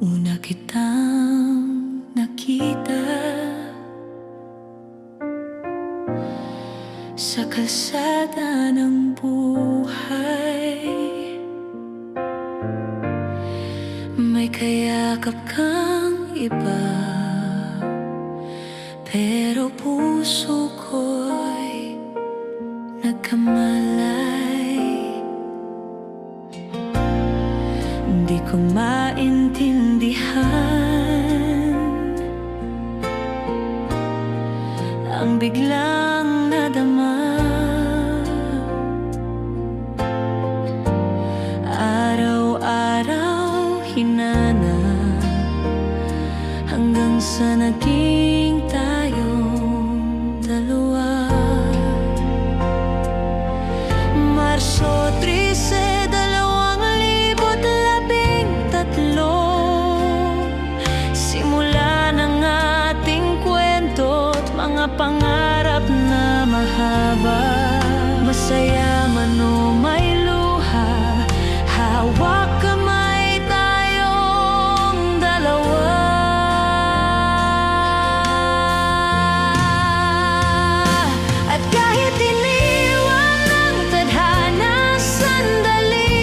Una kitang nakita sa kalsada ng buhay. May kayakap kang iba, pero puso ko'y nagkamalay. Di ko maintindihan ang biglang nadama. Araw-araw hinana hanggang sa naging tayong dalawa. Marso 13, 2013, simula ng ating kwento't mga pangarap na mahaba. Masaya man o may luha, hawak kamay tayong dalawa. At kahit iniwan ng tadhana sandali,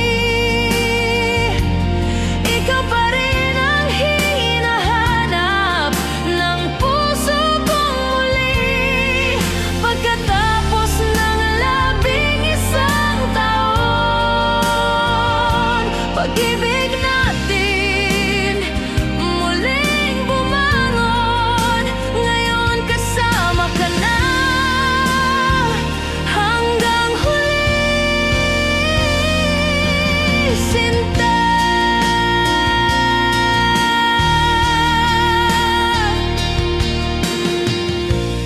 ikaw pa rin ang hinahanap ng puso kong muli. Pagkatapos ng 11 taon, pag-ibig natin muling bumangon. Ngayon kasama ka na hanggang huli, sinta.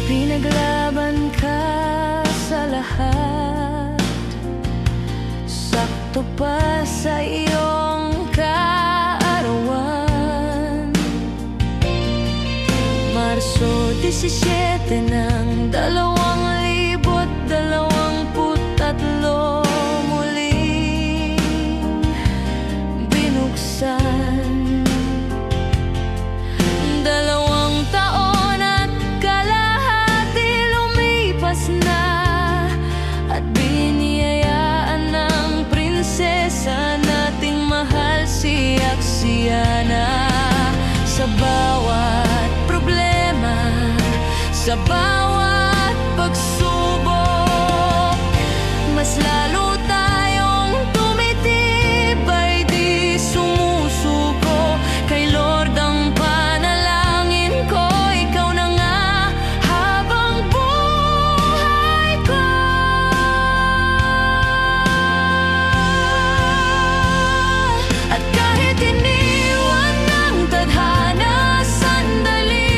Pinaglaban ka sa lahat, sakto pa sa iyong kaarawan. Marso 17 ng 2023, muling binuksan. 2 taon at kalahati lumipas na, at biniyayaan ng prinsesa nating mahal si Axiana. Sa bawat problema, sa bawat pagsubok, mas lalo tayong tumitibay, di sumusuko. Kay Lord ang panalangin ko, ikaw na nga habang buhay ko. At kahit iniwan ng tadhana sandali,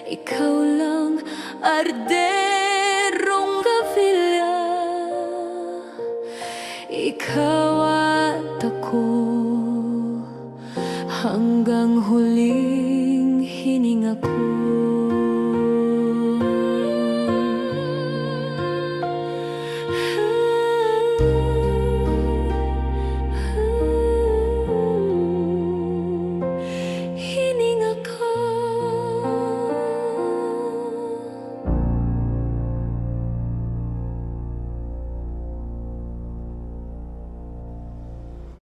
ikaw lang, Arderong Gavilla. Ikaw at ako, hanggang huling hininga ko.